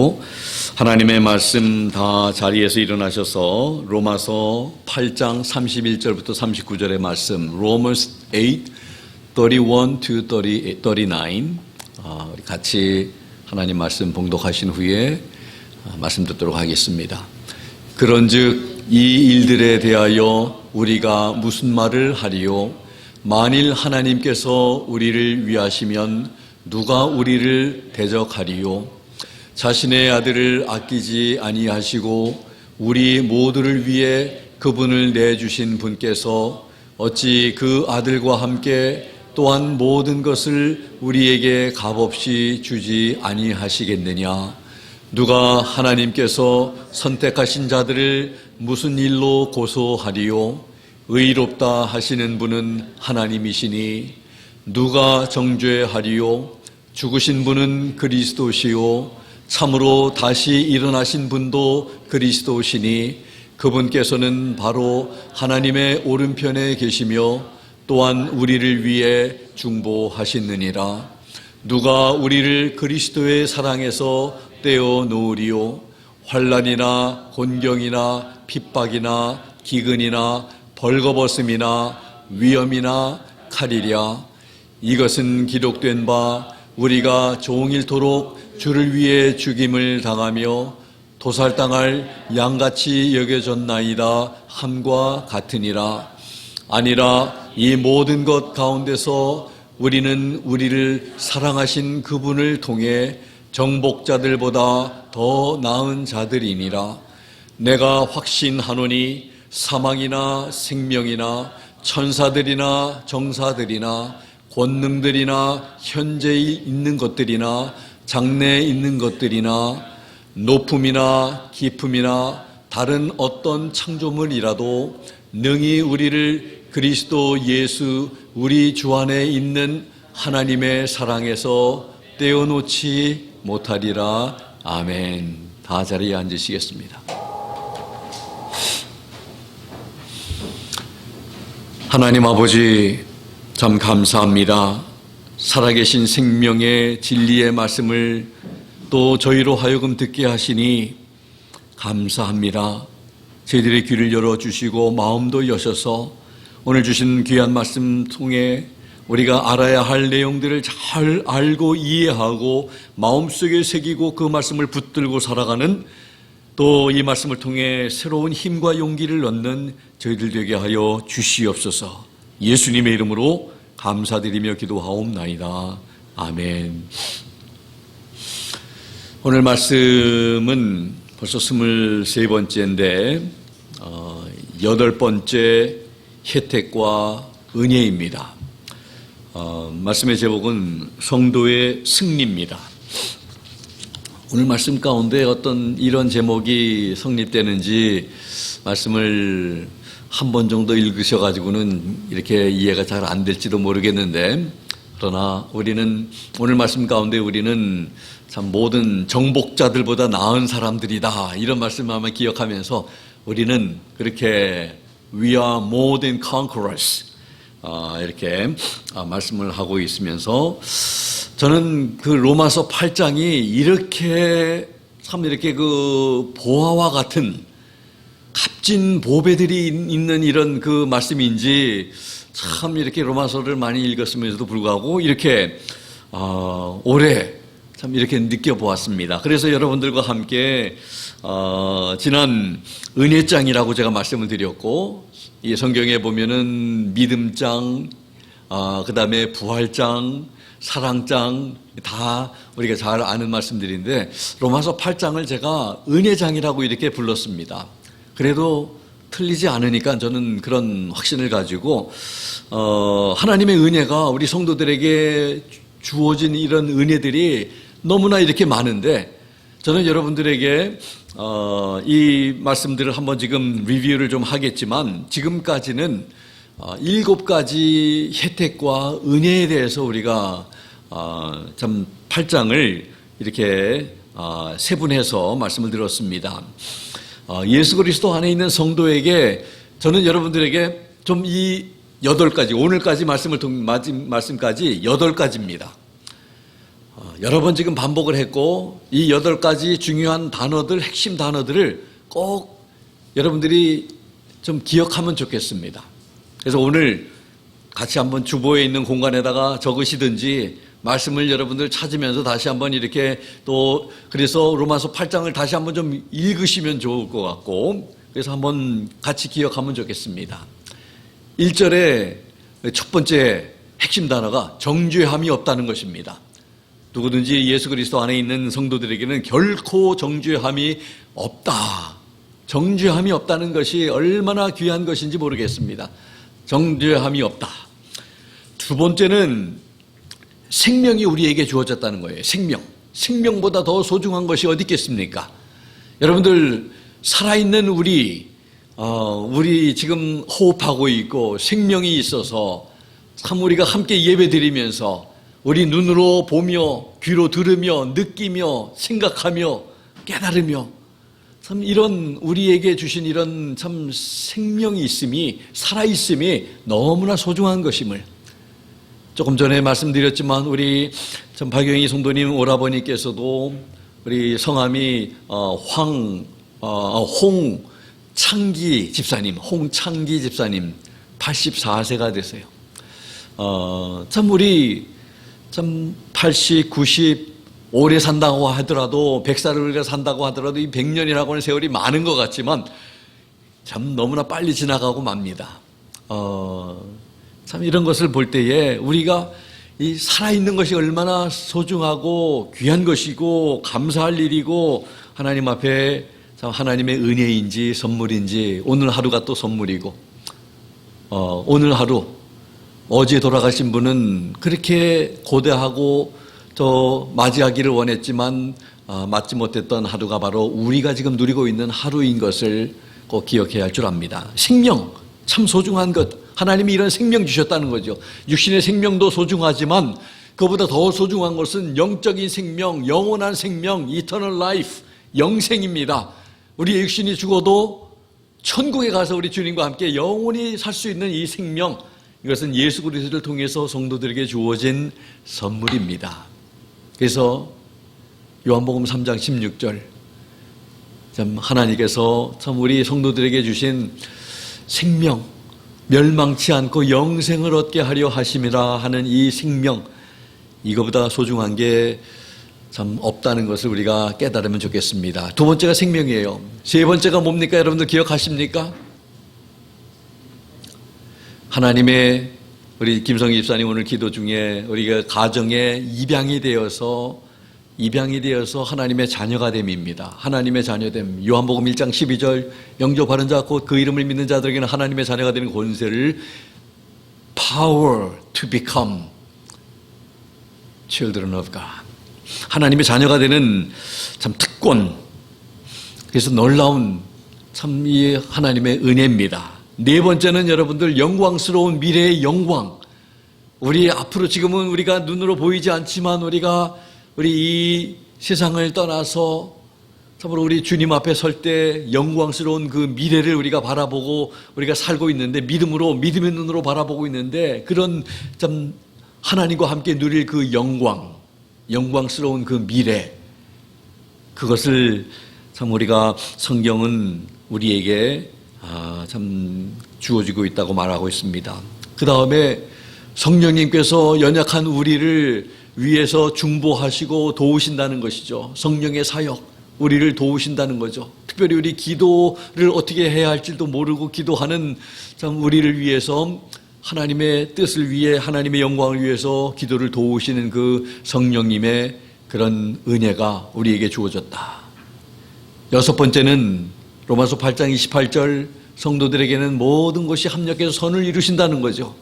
하시고 하나님의 말씀 다 자리에서 일어나셔서 로마서 8장 31절부터 39절의 말씀 Romans 8, 31 to 39 우리 같이 하나님 말씀 봉독하신 후에 말씀 듣도록 하겠습니다. 그런즉 이 일들에 대하여 우리가 무슨 말을 하리요? 만일 하나님께서 우리를 위하시면 누가 우리를 대적하리요? 자신의 아들을 아끼지 아니하시고 우리 모두를 위해 그분을 내주신 분께서 어찌 그 아들과 함께 또한 모든 것을 우리에게 값없이 주지 아니하시겠느냐? 누가 하나님께서 선택하신 자들을 무슨 일로 고소하리요? 의롭다 하시는 분은 하나님이시니 누가 정죄하리요? 죽으신 분은 그리스도시요 참으로 다시 일어나신 분도 그리스도시니 그분께서는 바로 하나님의 오른편에 계시며 또한 우리를 위해 중보하시느니라. 누가 우리를 그리스도의 사랑에서 떼어 놓으리요? 환난이나 곤경이나 핍박이나 기근이나 벌거벗음이나 위험이나 칼이랴. 이것은 기록된 바 우리가 종일토록 주를 위해 죽임을 당하며 도살당할 양같이 여겨졌나이다 함과 같으니라. 아니라 이 모든 것 가운데서 우리는 우리를 사랑하신 그분을 통해 정복자들보다 더 나은 자들이니라. 내가 확신하노니 사망이나 생명이나 천사들이나 정사들이나 권능들이나 현재 있는 것들이나 장래에 있는 것들이나 높음이나 깊음이나 다른 어떤 창조물이라도 능히 우리를 그리스도 예수 우리 주 안에 있는 하나님의 사랑에서 떼어놓지 못하리라. 아멘. 다 자리에 앉으시겠습니다. 하나님 아버지 참 감사합니다. 살아계신 생명의 진리의 말씀을 또 저희로 하여금 듣게 하시니 감사합니다. 저희들의 귀를 열어주시고 마음도 여셔서 오늘 주신 귀한 말씀 통해 우리가 알아야 할 내용들을 잘 알고 이해하고 마음속에 새기고 그 말씀을 붙들고 살아가는 또 이 말씀을 통해 새로운 힘과 용기를 얻는 저희들 되게 하여 주시옵소서. 예수님의 이름으로 감사드리며 기도하옵나이다. 아멘. 오늘 말씀은 벌써 23번째인데 8번째 혜택과 은혜입니다. 말씀의 제목은 성도의 승리입니다. 오늘 말씀 가운데 어떤 이런 제목이 성립되는지 말씀을 한 번 정도 읽으셔가지고는 이렇게 이해가 잘 안 될지도 모르겠는데 그러나 우리는 오늘 말씀 가운데 우리는 참 모든 정복자들보다 나은 사람들이다 이런 말씀을 한번 기억하면서 우리는 그렇게 We are more than conquerors 이렇게 말씀을 하고 있으면서 저는 그 로마서 8장이 이렇게 참 이렇게 그 보화와 같은 값진 보배들이 있는 이런 그 말씀인지 참 이렇게 로마서를 많이 읽었으면서도 불구하고 이렇게 오래 참 이렇게 느껴보았습니다. 그래서 여러분들과 함께 지난 은혜장이라고 제가 말씀을 드렸고 이 성경에 보면은 믿음장, 그 다음에 부활장, 사랑장 다 우리가 잘 아는 말씀들인데 로마서 8장을 제가 은혜장이라고 이렇게 불렀습니다. 그래도 틀리지 않으니까 저는 그런 확신을 가지고 하나님의 은혜가 우리 성도들에게 주어진 이런 은혜들이 너무나 이렇게 많은데 저는 여러분들에게 이 말씀들을 한번 지금 리뷰를 좀 하겠지만 지금까지는 7가지 혜택과 은혜에 대해서 우리가 참 8장을 이렇게 세분해서 말씀을 들었습니다. 예수 그리스도 안에 있는 성도에게 저는 여러분들에게 좀 이 8가지 오늘까지 말씀을 통해 말씀까지 8가지입니다. 여러 번 지금 반복을 했고 이 8가지 중요한 단어들, 핵심 단어들을 꼭 여러분들이 좀 기억하면 좋겠습니다. 그래서 오늘 같이 한번 주보에 있는 공간에다가 적으시든지 말씀을 여러분들 찾으면서 다시 한번 이렇게 또 그래서 로마서 8장을 다시 한번 좀 읽으시면 좋을 것 같고 그래서 한번 같이 기억하면 좋겠습니다. 1절에 첫 번째 핵심 단어가 정죄함이 없다는 것입니다. 누구든지 예수 그리스도 안에 있는 성도들에게는 결코 정죄함이 없다. 정죄함이 없다는 것이 얼마나 귀한 것인지 모르겠습니다. 정죄함이 없다. 두 번째는 생명이 우리에게 주어졌다는 거예요. 생명. 생명보다 더 소중한 것이 어디 있겠습니까? 여러분들 살아있는 우리 지금 호흡하고 있고 생명이 있어서 참 우리가 함께 예배드리면서 우리 눈으로 보며 귀로 들으며 느끼며 생각하며 깨달으며 참 이런 우리에게 주신 이런 참 생명이 있음이 살아있음이 너무나 소중한 것임을 조금 전에 말씀드렸지만 우리 참 박영희 성도님 오라버니께서도 우리 성함이 홍창기 집사님 84세가 되세요. 참 우리 참 80, 90 오래 산다고 하더라도 100살을 우리가 산다고 하더라도 이 100년이라고 하는 세월이 많은 것 같지만 참 너무나 빨리 지나가고 맙니다. 참 이런 것을 볼 때에 우리가 이 살아있는 것이 얼마나 소중하고 귀한 것이고 감사할 일이고 하나님 앞에 참 하나님의 은혜인지 선물인지 오늘 하루가 또 선물이고 오늘 하루 어제 돌아가신 분은 그렇게 고대하고 또 맞이하기를 원했지만 맞지 못했던 하루가 바로 우리가 지금 누리고 있는 하루인 것을 꼭 기억해야 할 줄 압니다. 생명 참 소중한 것 하나님이 이런 생명 주셨다는 거죠. 육신의 생명도 소중하지만 그보다 더 소중한 것은 영적인 생명, 영원한 생명, eternal life, 영생입니다. 우리의 육신이 죽어도 천국에 가서 우리 주님과 함께 영원히 살 수 있는 이 생명 이것은 예수 그리스도를 통해서 성도들에게 주어진 선물입니다. 그래서 요한복음 3장 16절 참 하나님께서 참 우리 성도들에게 주신 생명 멸망치 않고 영생을 얻게 하려 하심이라 하는 이 생명 이거보다 소중한 게 참 없다는 것을 우리가 깨달으면 좋겠습니다. 두 번째가 생명이에요. 세 번째가 뭡니까? 여러분들 기억하십니까? 하나님의 우리 김성희 집사님 오늘 기도 중에 우리가 가정에 입양이 되어서 하나님의 자녀가 됨입니다. 하나님의 자녀됨. 요한복음 1장 12절 영접하는 자 곧 그 이름을 믿는 자들에게는 하나님의 자녀가 되는 권세를 power to become children of God. 하나님의 자녀가 되는 참 특권. 그래서 놀라운 참 이 하나님의 은혜입니다. 네 번째는 여러분들 영광스러운 미래의 영광. 우리 앞으로 지금은 우리가 눈으로 보이지 않지만 우리 이 세상을 떠나서 참으로 우리 주님 앞에 설 때 영광스러운 그 미래를 우리가 바라보고 우리가 살고 있는데 믿음의 눈으로 바라보고 있는데 그런 참 하나님과 함께 누릴 그 영광스러운 그 미래 그것을 참 우리가 성경은 우리에게 참 주어지고 있다고 말하고 있습니다. 그 다음에 성령님께서 연약한 우리를 위해서 중보하시고 도우신다는 것이죠. 성령의 사역, 우리를 도우신다는 거죠. 특별히 우리 기도를 어떻게 해야 할지도 모르고 기도하는 참 우리를 위해서 하나님의 뜻을 위해 하나님의 영광을 위해서 기도를 도우시는 그 성령님의 그런 은혜가 우리에게 주어졌다. 여섯 번째는 로마서 8장 28절 성도들에게는 모든 것이 합력해서 선을 이루신다는 거죠.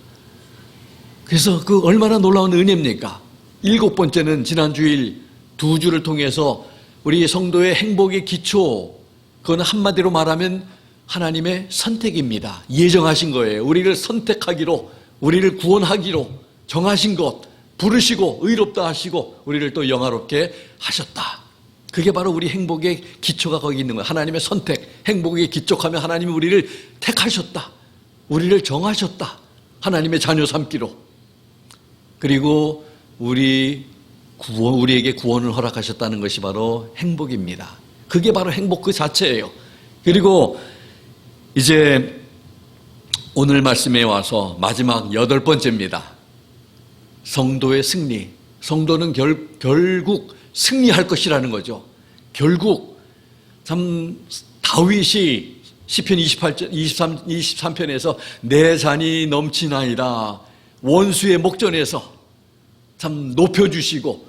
그래서 그 얼마나 놀라운 은혜입니까? 일곱 번째는 지난 주일 두 주를 통해서 우리 성도의 행복의 기초 그건 한마디로 말하면 하나님의 선택입니다. 예정하신 거예요. 우리를 선택하기로 우리를 구원하기로 정하신 것 부르시고 의롭다 하시고 우리를 또 영화롭게 하셨다. 그게 바로 우리 행복의 기초가 거기 있는 거예요. 하나님의 선택, 행복의 기초하면 하나님이 우리를 택하셨다. 우리를 정하셨다. 하나님의 자녀 삼기로. 그리고 우리 우리에게 구원을 허락하셨다는 것이 바로 행복입니다. 그게 바로 행복 그 자체예요. 그리고 이제 오늘 말씀에 와서 마지막 8번째입니다. 성도의 승리. 성도는 결국 승리할 것이라는 거죠. 결국 참 다윗이 시편 23편에서 내 잔이 넘치나이다. 원수의 목전에서 참 높여주시고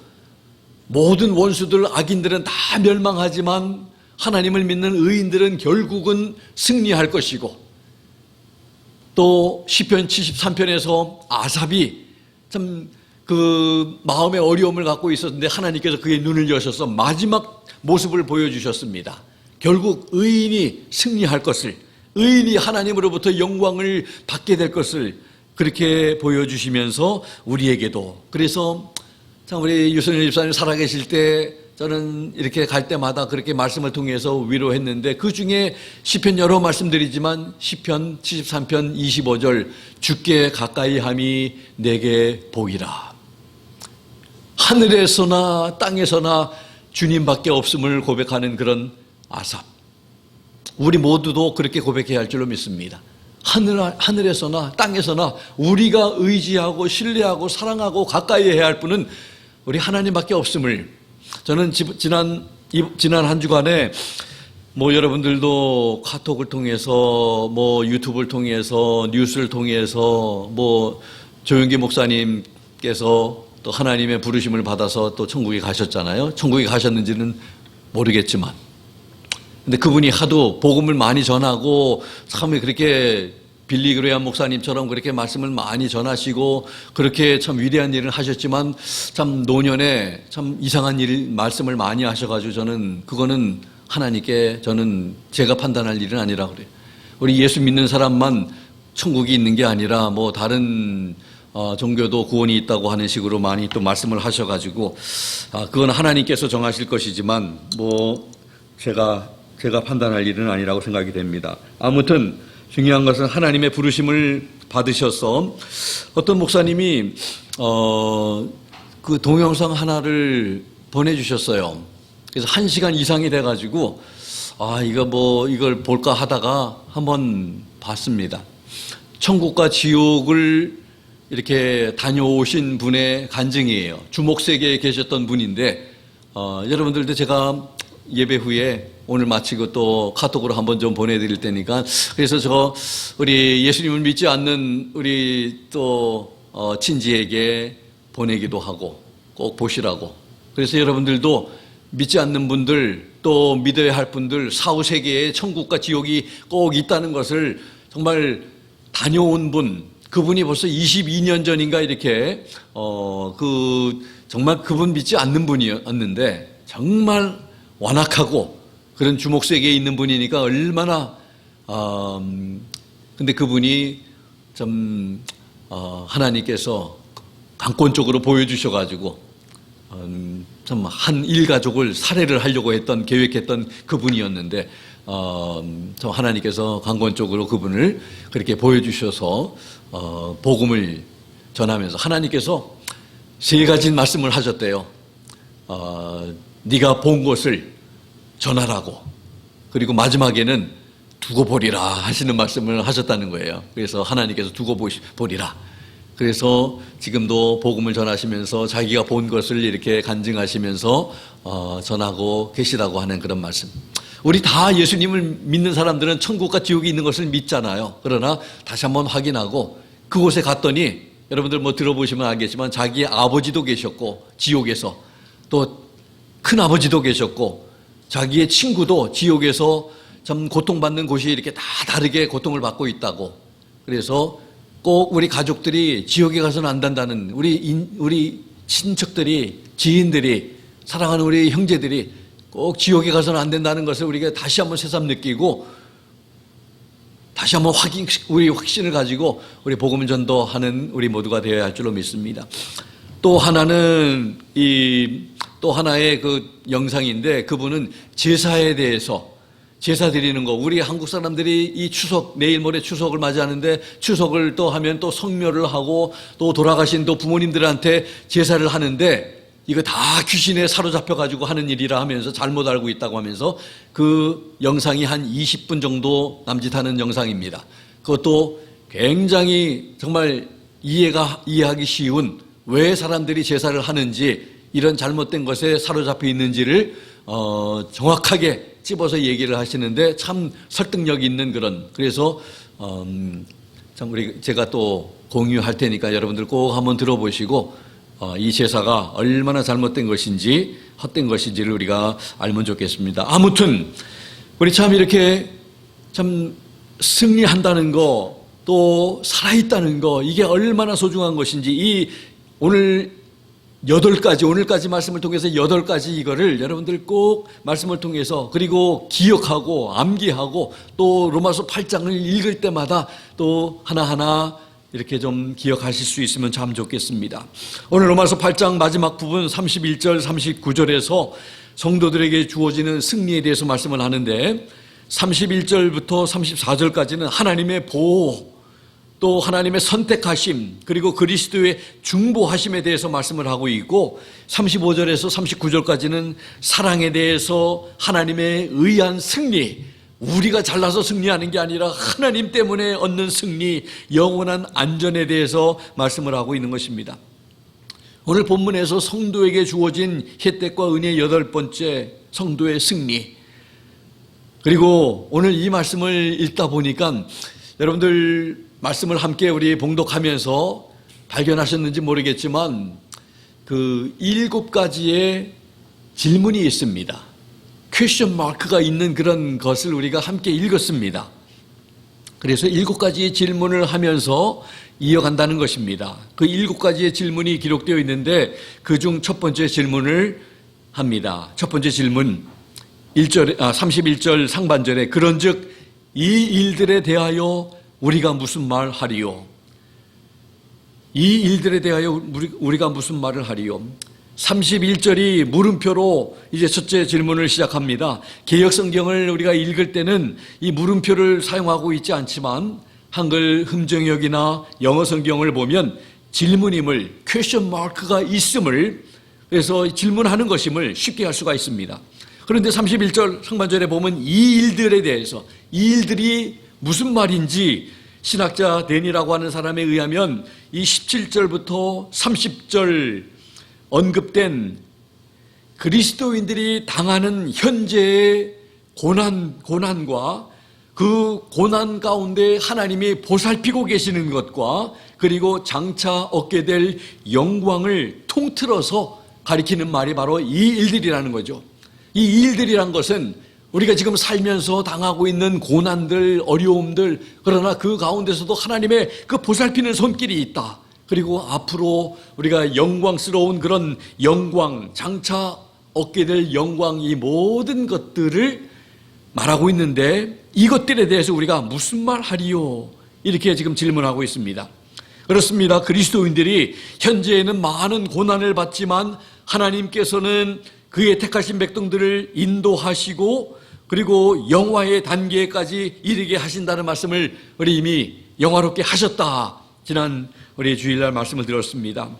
모든 원수들 악인들은 다 멸망하지만 하나님을 믿는 의인들은 결국은 승리할 것이고 또 시편 73편에서 아삽이 참 그 마음의 어려움을 갖고 있었는데 하나님께서 그의 눈을 여셔서 마지막 모습을 보여주셨습니다. 결국 의인이 승리할 것을, 의인이 하나님으로부터 영광을 받게 될 것을 그렇게 보여주시면서 우리에게도, 그래서 참 우리 유선일 집사님 살아계실 때 저는 이렇게 갈 때마다 그렇게 말씀을 통해서 위로했는데 그 중에 시편 여러 말씀드리지만 시편 73편 25절 주께 가까이함이 내게 복이라. 하늘에서나 땅에서나 주님밖에 없음을 고백하는 그런 아삽. 우리 모두도 그렇게 고백해야 할 줄로 믿습니다. 하늘에서나 땅에서나 우리가 의지하고 신뢰하고 사랑하고 가까이 해야 할 분은 우리 하나님밖에 없음을, 저는 지난 한 주간에 뭐 여러분들도 카톡을 통해서 뭐 유튜브를 통해서 뉴스를 통해서 뭐 조영기 목사님께서 또 하나님의 부르심을 받아서 또 천국에 가셨잖아요. 천국에 가셨는지는 모르겠지만 근데 그분이 하도 복음을 많이 전하고 참 그렇게 빌리 그레이엄 목사님처럼 그렇게 말씀을 많이 전하시고 그렇게 참 위대한 일을 하셨지만 참 노년에 참 이상한 말씀을 많이 하셔가지고 저는 그거는 하나님께 저는 제가 판단할 일은 아니라 그래요. 우리 예수 믿는 사람만 천국이 있는 게 아니라 뭐 다른 종교도 구원이 있다고 하는 식으로 많이 또 말씀을 하셔가지고 그건 하나님께서 정하실 것이지만 뭐 제가 판단할 일은 아니라고 생각이 됩니다. 아무튼 중요한 것은 하나님의 부르심을 받으셔서 어떤 목사님이 그 동영상 하나를 보내주셨어요. 그래서 1시간 이상이 돼가지고 이걸 볼까 하다가 한번 봤습니다. 천국과 지옥을 이렇게 다녀오신 분의 간증이에요. 주목세계에 계셨던 분인데 여러분들도 제가 예배 후에 오늘 마치고 또 카톡으로 한번 좀 보내드릴 테니까, 그래서 우리 예수님을 믿지 않는 우리 또 친지에게 보내기도 하고 꼭 보시라고. 그래서 여러분들도 믿지 않는 분들 또 믿어야 할 분들 사후세계에 천국과 지옥이 꼭 있다는 것을 정말 다녀온 분, 그분이 벌써 22년 전인가 이렇게 정말 그분 믿지 않는 분이었는데 정말 완악하고 그런 주목세계에 있는 분이니까 얼마나 근데 그분이 좀 하나님께서 강권적으로 보여주셔가지고 참 한 일가족을 살해를 하려고 계획했던 그분이었는데 참 하나님께서 강권적으로 그분을 그렇게 보여주셔서 복음을 전하면서 하나님께서 3가지 말씀을 하셨대요. 네가 본 것을 전하라고, 그리고 마지막에는 두고 보리라 하시는 말씀을 하셨다는 거예요. 그래서 하나님께서 두고 보리라. 그래서 지금도 복음을 전하시면서 자기가 본 것을 이렇게 간증하시면서 전하고 계시다고 하는 그런 말씀. 우리 다 예수님을 믿는 사람들은 천국과 지옥이 있는 것을 믿잖아요. 그러나 다시 한번 확인하고 그곳에 갔더니 여러분들 뭐 들어보시면 알겠지만 자기의 아버지도 계셨고 지옥에서, 또 큰아버지도 계셨고 자기의 친구도 지옥에서 참 고통받는 곳이 이렇게 다 다르게 고통을 받고 있다고. 그래서 꼭 우리 가족들이 지옥에 가서는 안 된다는, 우리 친척들이, 지인들이, 사랑하는 우리 형제들이 꼭 지옥에 가서는 안 된다는 것을 우리가 다시 한번 새삼 느끼고 다시 한번 우리 확신을 가지고 우리 복음 전도하는 우리 모두가 되어야 할 줄로 믿습니다. 또 하나는 또 하나의 그 영상인데, 그분은 제사에 대해서, 제사 드리는 거, 우리 한국 사람들이 이 추석, 내일 모레 추석을 맞이하는데 추석을 또 하면 또 성묘를 하고 또 돌아가신 또 부모님들한테 제사를 하는데 이거 다 귀신에 사로잡혀가지고 하는 일이라 하면서 잘못 알고 있다고 하면서 그 영상이 한 20분 정도 남짓하는 영상입니다. 그것도 굉장히 정말 이해하기 쉬운 왜 사람들이 제사를 하는지 이런 잘못된 것에 사로잡혀 있는지를 정확하게 찝어서 얘기를 하시는데 참 설득력 있는 그런 그래서 참 제가 또 공유할 테니까 여러분들 꼭 한번 들어보시고 이 제사가 얼마나 잘못된 것인지 헛된 것인지를 우리가 알면 좋겠습니다. 아무튼 우리 참 이렇게 참 승리한다는 거 또 살아있다는 거 이게 얼마나 소중한 것인지 이 오늘까지 말씀을 통해서 8가지 이거를 여러분들 꼭 말씀을 통해서 그리고 기억하고 암기하고 또 로마서 8장을 읽을 때마다 또 하나하나 이렇게 좀 기억하실 수 있으면 참 좋겠습니다. 오늘 로마서 8장 마지막 부분 31절 39절에서 성도들에게 주어지는 승리에 대해서 말씀을 하는데 31절부터 34절까지는 하나님의 보호 또 하나님의 선택하심 그리고 그리스도의 중보하심에 대해서 말씀을 하고 있고 35절에서 39절까지는 사랑에 대해서 하나님의 의한 승리 우리가 잘나서 승리하는 게 아니라 하나님 때문에 얻는 승리 영원한 안전에 대해서 말씀을 하고 있는 것입니다. 오늘 본문에서 성도에게 주어진 혜택과 은혜의 8번째 성도의 승리 그리고 오늘 이 말씀을 읽다 보니까 여러분들 말씀을 함께 우리 봉독하면서 발견하셨는지 모르겠지만 그 7가지의 질문이 있습니다. 퀘스천 마크가 있는 그런 것을 우리가 함께 읽었습니다. 그래서 7가지의 질문을 하면서 이어간다는 것입니다. 그 7가지의 질문이 기록되어 있는데 그중 첫 번째 질문을 합니다. 첫 번째 질문 31절 상반절에 그런즉 이 일들에 대하여 우리가 무슨 말 하리요? 이 일들에 대하여 우리가 무슨 말을 하리요? 31절이 물음표로 이제 첫째 질문을 시작합니다. 개역 성경을 우리가 읽을 때는 이 물음표를 사용하고 있지 않지만 한글 흠정역이나 영어 성경을 보면 질문임을 퀘스천 마크가 있음을 그래서 질문하는 것임을 쉽게 할 수가 있습니다. 그런데 31절 상반절에 보면 이 일들에 대해서 이 일들이 무슨 말인지 신학자 데니라고 하는 사람에 의하면 이 17절부터 30절 언급된 그리스도인들이 당하는 현재의 고난과 그 고난 가운데 하나님이 보살피고 계시는 것과 그리고 장차 얻게 될 영광을 통틀어서 가리키는 말이 바로 이 일들이라는 거죠. 이 일들이란 것은 우리가 지금 살면서 당하고 있는 고난들, 어려움들 그러나 그 가운데서도 하나님의 그 보살피는 손길이 있다. 그리고 앞으로 우리가 영광스러운 그런 영광, 장차 얻게 될 영광 이 모든 것들을 말하고 있는데 이것들에 대해서 우리가 무슨 말 하리요? 이렇게 지금 질문하고 있습니다. 그렇습니다. 그리스도인들이 현재에는 많은 고난을 받지만 하나님께서는 그의 택하신 백성들을 인도하시고 그리고 영화의 단계까지 이르게 하신다는 말씀을 우리 이미 영화롭게 하셨다. 지난 우리 주일날 말씀을 들었습니다.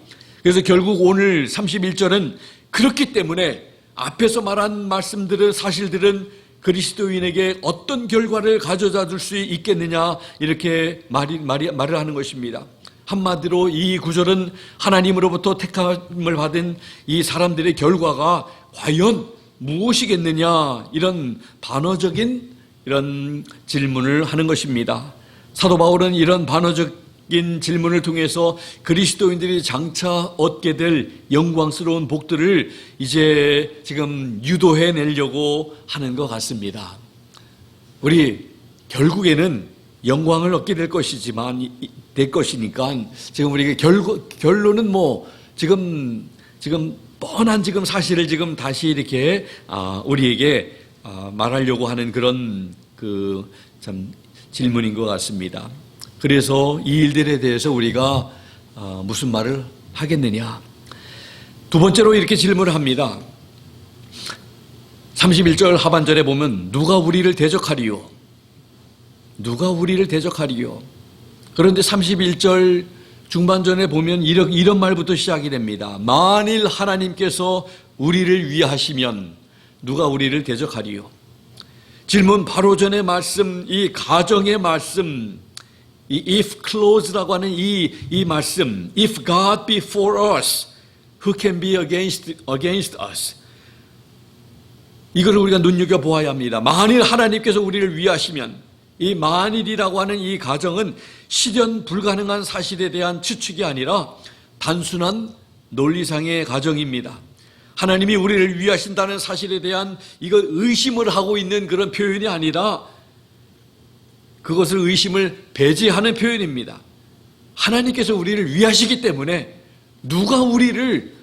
그래서 결국 오늘 31절은 그렇기 때문에 앞에서 말한 말씀들은 사실들은 그리스도인에게 어떤 결과를 가져다 줄 수 있겠느냐 이렇게 말을 하는 것입니다. 한마디로 이 구절은 하나님으로부터 택함을 받은 이 사람들의 결과가 과연 무엇이겠느냐 이런 반어적인 이런 질문을 하는 것입니다. 사도 바울은 이런 반어적인 질문을 통해서 그리스도인들이 장차 얻게 될 영광스러운 복들을 이제 지금 유도해 내려고 하는 것 같습니다. 우리 결국에는 영광을 얻게 될 것이니까 지금 우리가 결론은 뭐 지금 뻔한 지금 사실을 지금 다시 이렇게 우리에게 말하려고 하는 그런 그 참 질문인 것 같습니다. 그래서 이 일들에 대해서 우리가 무슨 말을 하겠느냐? 두 번째로 이렇게 질문을 합니다. 31절 하반절에 보면 누가 우리를 대적하리요? 누가 우리를 대적하리요? 그런데 31절 중반전에 보면 이런 말부터 시작이 됩니다. 만일 하나님께서 우리를 위하시면 누가 우리를 대적하리요? 질문 바로 전의 말씀, 이 가정의 말씀, 이 if clause라고 하는 이 말씀, if God be for us, who can be against us? 이걸 우리가 눈여겨보아야 합니다. 만일 하나님께서 우리를 위하시면, 이 만일이라고 하는 이 가정은 실현 불가능한 사실에 대한 추측이 아니라 단순한 논리상의 가정입니다. 하나님이 우리를 위하신다는 사실에 대한 이거 의심을 하고 있는 그런 표현이 아니라 그것을 의심을 배제하는 표현입니다. 하나님께서 우리를 위하시기 때문에 누가 우리를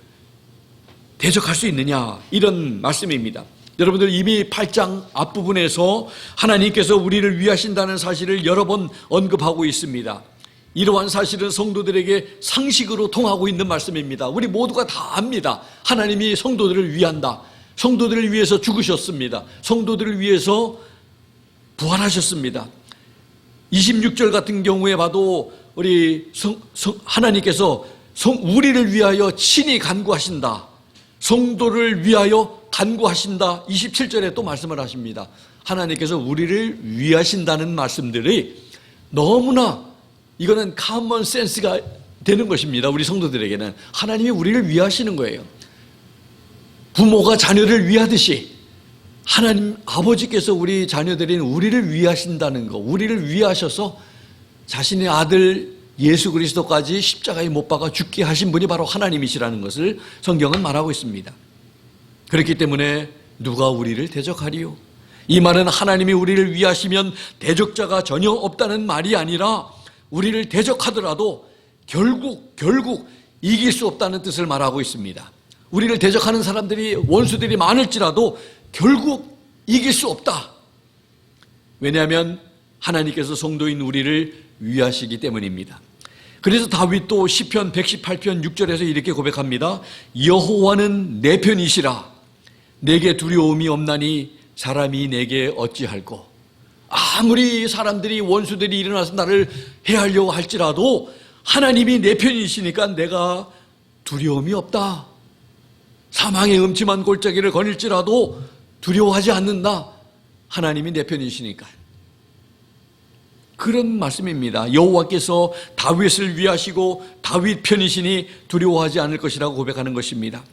대적할 수 있느냐, 이런 말씀입니다. 여러분들 이미 8장 앞부분에서 하나님께서 우리를 위하신다는 사실을 여러 번 언급하고 있습니다. 이러한 사실은 성도들에게 상식으로 통하고 있는 말씀입니다. 우리 모두가 다 압니다. 하나님이 성도들을 위한다. 성도들을 위해서 죽으셨습니다. 성도들을 위해서 부활하셨습니다. 26절 같은 경우에 봐도 우리 하나님께서 우리를 위하여 친히 간구하신다. 성도를 위하여 간구하신다. 27절에 또 말씀을 하십니다. 하나님께서 우리를 위하신다는 말씀들이 너무나 이거는 common sense가 되는 것입니다. 우리 성도들에게는 하나님이 우리를 위하시는 거예요. 부모가 자녀를 위하듯이 하나님 아버지께서 우리 자녀들인 우리를 위하신다는 거, 우리를 위하셔서 자신의 아들 예수 그리스도까지 십자가에 못 박아 죽게 하신 분이 바로 하나님이시라는 것을 성경은 말하고 있습니다. 그렇기 때문에 누가 우리를 대적하리요? 이 말은 하나님이 우리를 위하시면 대적자가 전혀 없다는 말이 아니라 우리를 대적하더라도 결국 이길 수 없다는 뜻을 말하고 있습니다. 우리를 대적하는 사람들이, 원수들이 많을지라도 결국 이길 수 없다. 왜냐하면 하나님께서 성도인 우리를 위하시기 때문입니다. 그래서 다윗도 시편 118편 6절에서 이렇게 고백합니다. 여호와는 내 편이시라. 내게 두려움이 없나니 사람이 내게 어찌할꼬. 아무리 사람들이, 원수들이 일어나서 나를 해하려고 할지라도 하나님이 내 편이시니까 내가 두려움이 없다. 사망의 음침한 골짜기를 거닐지라도 두려워하지 않는다. 하나님이 내 편이시니까. 그런 말씀입니다. 여호와께서 다윗을 위하시고 다윗 편이시니 두려워하지 않을 것이라고 고백하는 것입니다.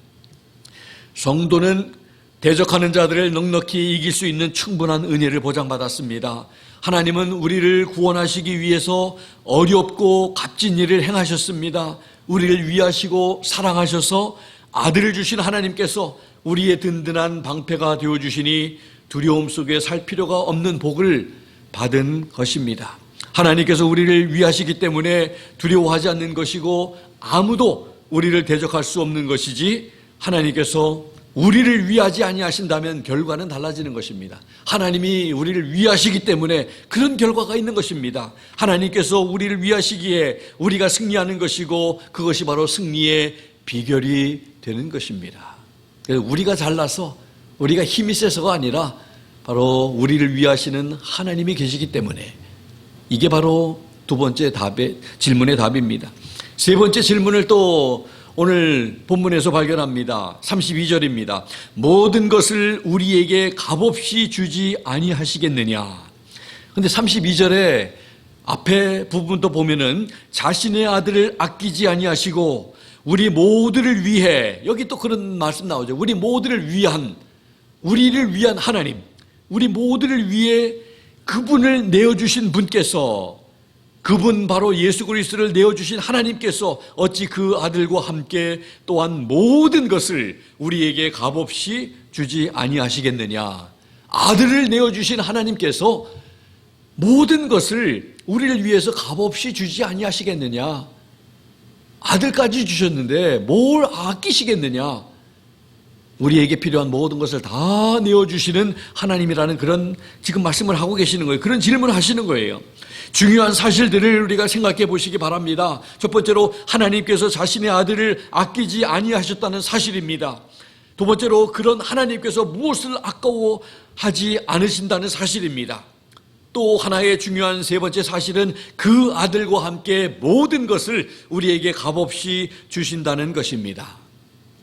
성도는 대적하는 자들을 넉넉히 이길 수 있는 충분한 은혜를 보장받았습니다. 하나님은 우리를 구원하시기 위해서 어렵고 값진 일을 행하셨습니다. 우리를 위하시고 사랑하셔서 아들을 주신 하나님께서 우리의 든든한 방패가 되어주시니 두려움 속에 살 필요가 없는 복을 받은 것입니다. 하나님께서 우리를 위하시기 때문에 두려워하지 않는 것이고 아무도 우리를 대적할 수 없는 것이지, 하나님께서 우리를 위하지 아니하신다면 결과는 달라지는 것입니다. 하나님이 우리를 위하시기 때문에 그런 결과가 있는 것입니다. 하나님께서 우리를 위하시기에 우리가 승리하는 것이고 그것이 바로 승리의 비결이 되는 것입니다. 그래서 우리가 잘나서 우리가 힘이 세서가 아니라 바로 우리를 위하시는 하나님이 계시기 때문에, 이게 바로 두 번째 질문의 답입니다. 세 번째 질문을 또 오늘 본문에서 발견합니다. 32절입니다. 모든 것을 우리에게 값없이 주지 아니하시겠느냐. 근데 32절에 앞에 부분도 보면은 자신의 아들을 아끼지 아니하시고 우리 모두를 위해, 여기 또 그런 말씀 나오죠. 우리 모두를 위한, 우리를 위한 하나님, 우리 모두를 위해 그분을 내어주신 분께서, 그분 바로 예수 그리스도를 내어주신 하나님께서 어찌 그 아들과 함께 또한 모든 것을 우리에게 값없이 주지 아니하시겠느냐. 아들을 내어주신 하나님께서 모든 것을 우리를 위해서 값없이 주지 아니하시겠느냐. 아들까지 주셨는데 뭘 아끼시겠느냐. 우리에게 필요한 모든 것을 다 내어주시는 하나님이라는 그런 지금 말씀을 하고 계시는 거예요. 그런 질문을 하시는 거예요. 중요한 사실들을 우리가 생각해 보시기 바랍니다. 첫 번째로 하나님께서 자신의 아들을 아끼지 아니하셨다는 사실입니다. 두 번째로 그런 하나님께서 무엇을 아까워하지 않으신다는 사실입니다. 또 하나의 중요한 세 번째 사실은 그 아들과 함께 모든 것을 우리에게 값없이 주신다는 것입니다.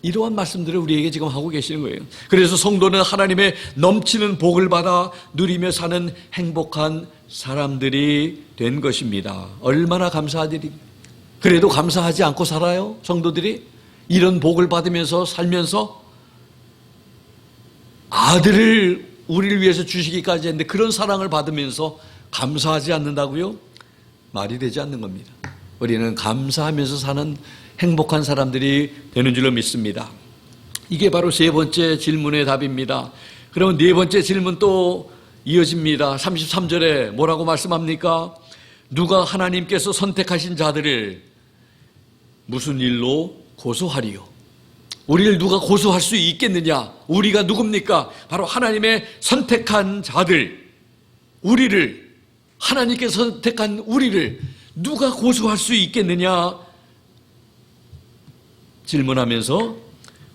이러한 말씀들을 우리에게 지금 하고 계시는 거예요. 그래서 성도는 하나님의 넘치는 복을 받아 누리며 사는 행복한 사람들이 된 것입니다. 얼마나 감사하들이. 그래도 감사하지 않고 살아요, 성도들이? 이런 복을 받으면서 살면서 아들을 우리를 위해서 주시기까지 했는데 그런 사랑을 받으면서 감사하지 않는다고요? 말이 되지 않는 겁니다. 우리는 감사하면서 사는 행복한 사람들이 되는 줄로 믿습니다. 이게 바로 세 번째 질문의 답입니다. 그러면 네 번째 질문 또 이어집니다. 33절에 뭐라고 말씀합니까? 누가 하나님께서 선택하신 자들을 무슨 일로 고소하리요? 우리를 누가 고소할 수 있겠느냐? 우리가 누굽니까? 바로 하나님의 선택한 자들, 우리를, 하나님께서 선택한 우리를 누가 고소할 수 있겠느냐? 질문하면서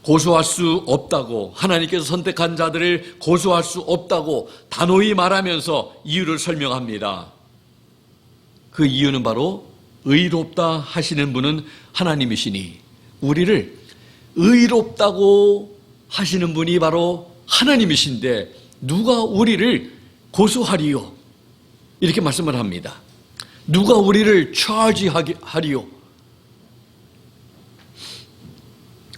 고소할 수 없다고, 하나님께서 선택한 자들을 고소할 수 없다고 단호히 말하면서 이유를 설명합니다. 그 이유는 바로 의롭다 하시는 분은 하나님이시니, 우리를 의롭다고 하시는 분이 바로 하나님이신데 누가 우리를 고소하리요? 이렇게 말씀을 합니다. 누가 우리를 차지하리요?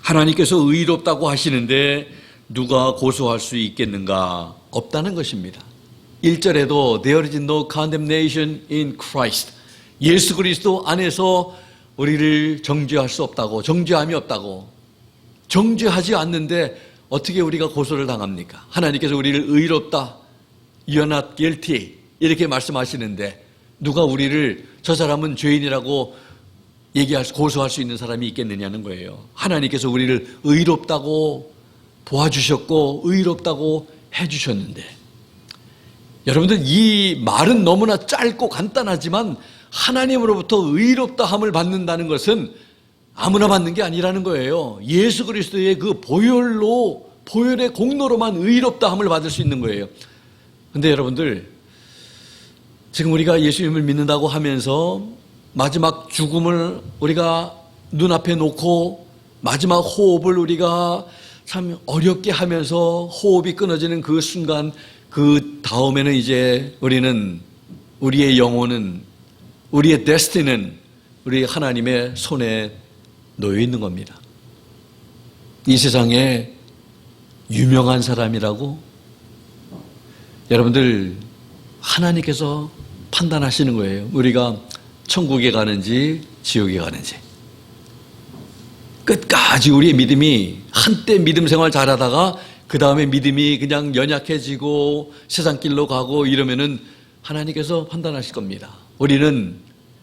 하나님께서 의롭다고 하시는데 누가 고소할 수 있겠는가? 없다는 것입니다. 1절에도 There is no condemnation in Christ. 예수 그리스도 안에서 우리를 정죄할 수 없다고, 정죄함이 없다고. 정죄하지 않는데 어떻게 우리가 고소를 당합니까? 하나님께서 우리를 의롭다, You're not guilty 이렇게 말씀하시는데 누가 우리를 저 사람은 죄인이라고 고소할 수 있는 사람이 있겠느냐는 거예요. 하나님께서 우리를 의롭다고 보아주셨고 의롭다고 해주셨는데, 여러분들 이 말은 너무나 짧고 간단하지만 하나님으로부터 의롭다함을 받는다는 것은 아무나 받는 게 아니라는 거예요. 예수 그리스도의 그 보혈의 공로로만 의롭다함을 받을 수 있는 거예요. 근데 여러분들, 지금 우리가 예수님을 믿는다고 하면서 마지막 죽음을 우리가 눈앞에 놓고 마지막 호흡을 우리가 참 어렵게 하면서 호흡이 끊어지는 그 순간, 그 다음에는 이제 우리의 영혼은, 우리의 데스티니는 우리 하나님의 손에 놓여 있는 겁니다. 이 세상에 유명한 사람이라고 여러분들 하나님께서 판단하시는 거예요. 우리가 천국에 가는지 지옥에 가는지. 끝까지 우리의 믿음이, 한때 믿음 생활 잘하다가 그 다음에 믿음이 그냥 연약해지고 세상 길로 가고 이러면은 하나님께서 판단하실 겁니다. 우리는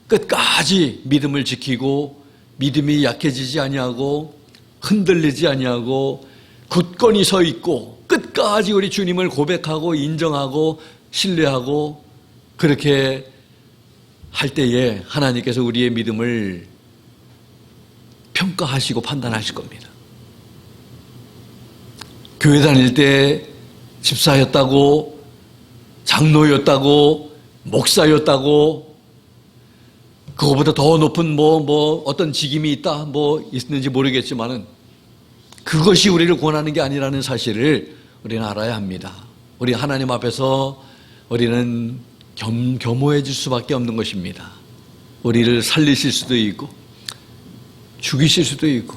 끝까지 믿음을 지키고 믿음이 약해지지 아니하고 흔들리지 아니하고 굳건히 서 있고 끝까지 우리 주님을 고백하고 인정하고 신뢰하고 그렇게 할 때에 하나님께서 우리의 믿음을 평가하시고 판단하실 겁니다. 교회 다닐 때 집사였다고, 장로였다고, 목사였다고, 그거보다 더 높은 어떤 직임이 있다, 있는지 모르겠지만은 그것이 우리를 구원하는 게 아니라는 사실을 우리는 알아야 합니다. 우리 하나님 앞에서 우리는 겸허해질 수밖에 없는 것입니다. 우리를 살리실 수도 있고 죽이실 수도 있고,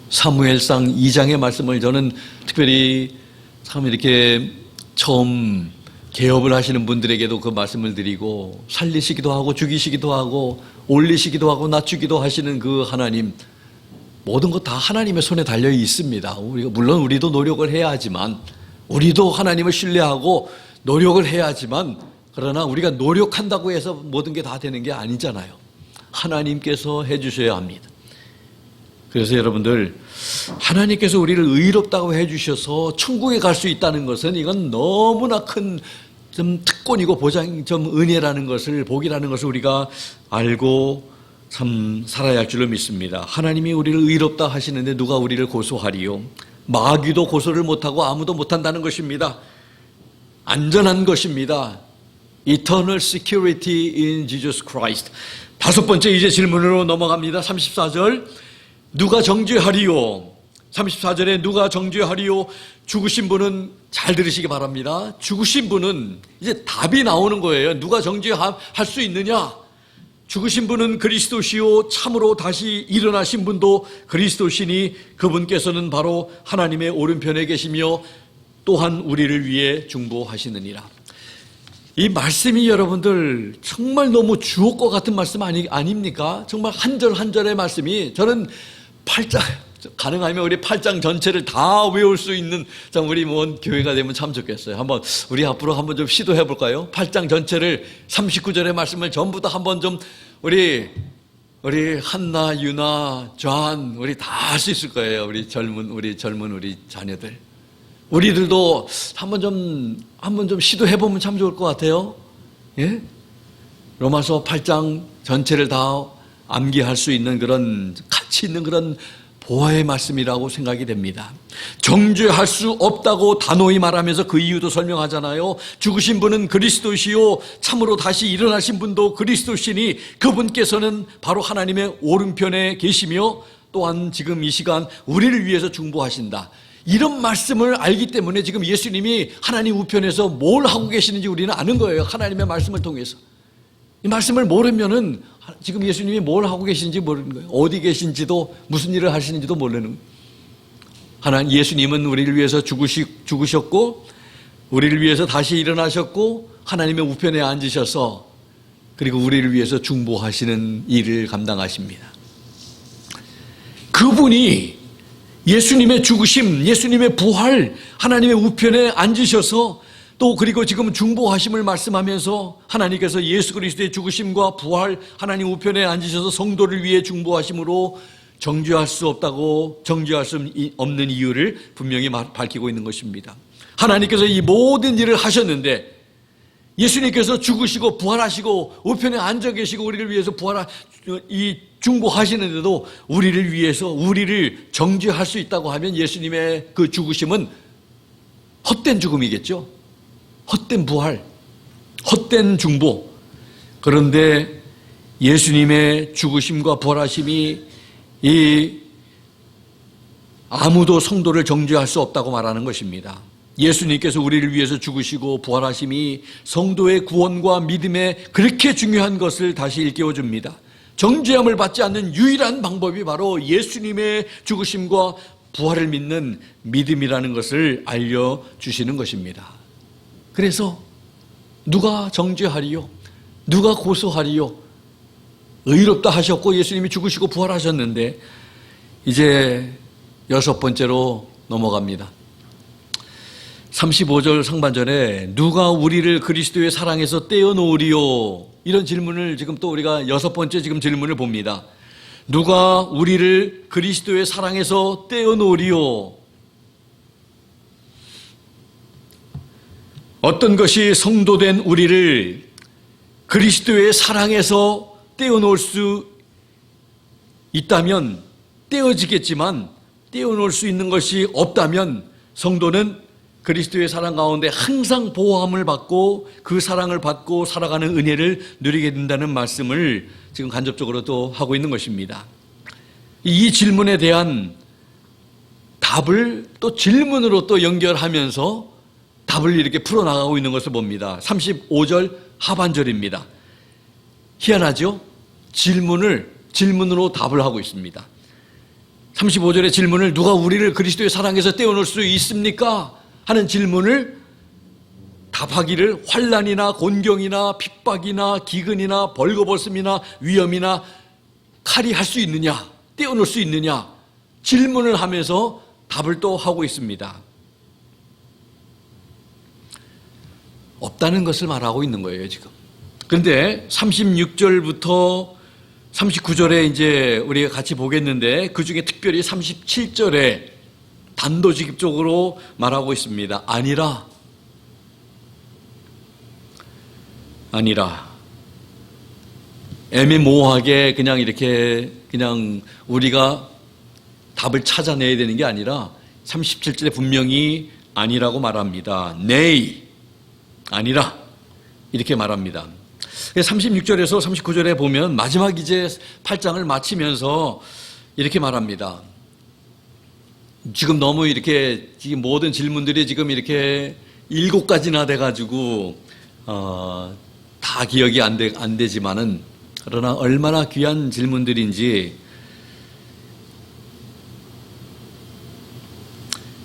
사무엘상 2장의 말씀을 저는 특별히 참 이렇게 처음 개업을 하시는 분들에게도 그 말씀을 드리고, 살리시기도 하고 죽이시기도 하고 올리시기도 하고 낮추기도 하시는 그 하나님, 모든 것 다 하나님의 손에 달려 있습니다. 물론 우리도 노력을 해야 하지만, 우리도 하나님을 신뢰하고 노력을 해야 하지만, 그러나 우리가 노력한다고 해서 모든 게 다 되는 게 아니잖아요. 하나님께서 해주셔야 합니다. 그래서 여러분들, 하나님께서 우리를 의롭다고 해주셔서 천국에 갈 수 있다는 것은 이건 너무나 큰 좀 특권이고 은혜라는 것을, 복이라는 것을 우리가 알고 참 살아야 할 줄로 믿습니다. 하나님이 우리를 의롭다 하시는데 누가 우리를 고소하리요? 마귀도 고소를 못하고 아무도 못한다는 것입니다. 안전한 것입니다. Eternal security in Jesus Christ. 다섯 번째 이제 질문으로 넘어갑니다. 34절. 누가 정죄하리요? 34절에 누가 정죄하리요? 죽으신 분은 잘 들으시기 바랍니다. 죽으신 분은 이제 답이 나오는 거예요. 누가 정죄할 수 있느냐? 죽으신 분은 그리스도시요 참으로 다시 일어나신 분도 그리스도시니 그분께서는 바로 하나님의 오른편에 계시며 또한 우리를 위해 중보하시느니라. 이 말씀이 여러분들 정말 너무 주옥과 같은 말씀 아닙니까? 정말 한 절 한 절의 말씀이 저는 8장 가능하면 우리 8장 전체를 다 외울 수 있는 참 우리 교회가 되면 참 좋겠어요. 한번 우리 앞으로 한번 좀 시도해 볼까요? 8장 전체를 39절의 말씀을 전부 다 한번 좀 우리 한나, 유나, 존 우리 다 할 수 있을 거예요. 우리 젊은 자녀들. 우리들도 한번 좀 시도해 보면 참 좋을 것 같아요. 예? 로마서 8장 전체를 다 암기할 수 있는 그런 가치 있는 그런 보화의 말씀이라고 생각이 됩니다. 정죄할 수 없다고 단호히 말하면서 그 이유도 설명하잖아요. 죽으신 분은 그리스도시요 참으로 다시 일어나신 분도 그리스도시니 그분께서는 바로 하나님의 오른편에 계시며 또한 지금 이 시간 우리를 위해서 중보하신다. 이런 말씀을 알기 때문에 지금 예수님이 하나님 우편에서 뭘 하고 계시는지 우리는 아는 거예요. 하나님의 말씀을 통해서. 이 말씀을 모르면은 지금 예수님이 뭘 하고 계신지 모르는 거예요. 어디 계신지도 무슨 일을 하시는지도 모르는 거예요. 예수님은 우리를 위해서 죽으셨고 우리를 위해서 다시 일어나셨고 하나님의 우편에 앉으셔서 그리고 우리를 위해서 중보하시는 일을 감당하십니다. 그분이 예수님의 죽으심, 예수님의 부활, 하나님의 우편에 앉으셔서 또 그리고 지금 중보하심을 말씀하면서 하나님께서 예수 그리스도의 죽으심과 부활, 하나님 우편에 앉으셔서 성도를 위해 중보하심으로 정죄할 수 없는 이유를 분명히 밝히고 있는 것입니다. 하나님께서 이 모든 일을 하셨는데 예수님께서 죽으시고 부활하시고 우편에 앉아 계시고 우리를 위해서 중보하시는데도 우리를 위해서 우리를 정죄할 수 있다고 하면 예수님의 그 죽으심은 헛된 죽음이겠죠. 헛된 부활, 헛된 중보. 그런데 예수님의 죽으심과 부활하심이 아무도 성도를 정죄할 수 없다고 말하는 것입니다. 예수님께서 우리를 위해서 죽으시고 부활하심이 성도의 구원과 믿음에 그렇게 중요한 것을 다시 일깨워줍니다. 정죄함을 받지 않는 유일한 방법이 바로 예수님의 죽으심과 부활을 믿는 믿음이라는 것을 알려주시는 것입니다. 그래서 누가 정죄하리요? 누가 고소하리요? 의롭다 하셨고 예수님이 죽으시고 부활하셨는데 이제 여섯 번째로 넘어갑니다. 35절 상반절에 누가 우리를 그리스도의 사랑에서 떼어놓으리요? 이런 질문을 지금 또 우리가 여섯 번째 지금 질문을 봅니다. 누가 우리를 그리스도의 사랑에서 떼어놓으리요? 어떤 것이 성도된 우리를 그리스도의 사랑에서 떼어놓을 수 있다면 떼어지겠지만 떼어놓을 수 있는 것이 없다면 성도는 그리스도의 사랑 가운데 항상 보호함을 받고 그 사랑을 받고 살아가는 은혜를 누리게 된다는 말씀을 지금 간접적으로 또 하고 있는 것입니다. 이 질문에 대한 답을 또 질문으로 또 연결하면서 답을 이렇게 풀어나가고 있는 것을 봅니다. 35절 하반절입니다. 희한하죠? 질문으로 답을 하고 있습니다. 35절의 질문을 누가 우리를 그리스도의 사랑에서 떼어놓을 수 있습니까? 하는 질문을 답하기를 환난이나 곤경이나 핍박이나 기근이나 벌거벗음이나 위험이나 칼이 할 수 있느냐? 떼어놓을 수 있느냐? 질문을 하면서 답을 또 하고 있습니다. 없다는 것을 말하고 있는 거예요, 지금. 그런데 36절부터 39절에 이제 우리가 같이 보겠는데 그 중에 특별히 37절에 단도직입적으로 말하고 있습니다. 아니라 애매모호하게 그냥 우리가 답을 찾아내야 되는 게 아니라 37절에 분명히 아니라고 말합니다. Nay, 아니라 이렇게 말합니다. 36절에서 39절에 보면 마지막 이제 8장을 마치면서 이렇게 말합니다. 지금 너무 이렇게 지금 모든 질문들이 지금 이렇게 7가지나 돼가지고 다 기억이 안 되지만은 그러나 얼마나 귀한 질문들인지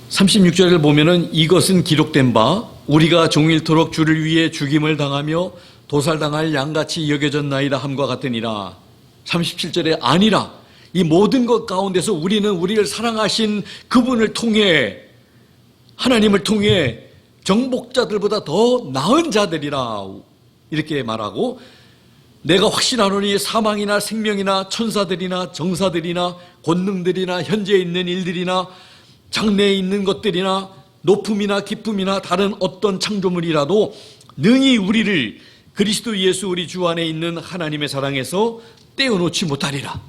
36절을 보면은 이것은 기록된 바 우리가 종일토록 주를 위해 죽임을 당하며 도살당할 양같이 여겨졌나이다 함과 같으니라. 37절에 아니라 이 모든 것 가운데서 우리는 우리를 사랑하신 그분을 통해 하나님을 통해 정복자들보다 더 나은 자들이라 이렇게 말하고 내가 확신하노니 사망이나 생명이나 천사들이나 정사들이나 권능들이나 현재 있는 일들이나 장래에 있는 것들이나 높음이나 기쁨이나 다른 어떤 창조물이라도 능히 우리를 그리스도 예수 우리 주 안에 있는 하나님의 사랑에서 떼어놓지 못하리라.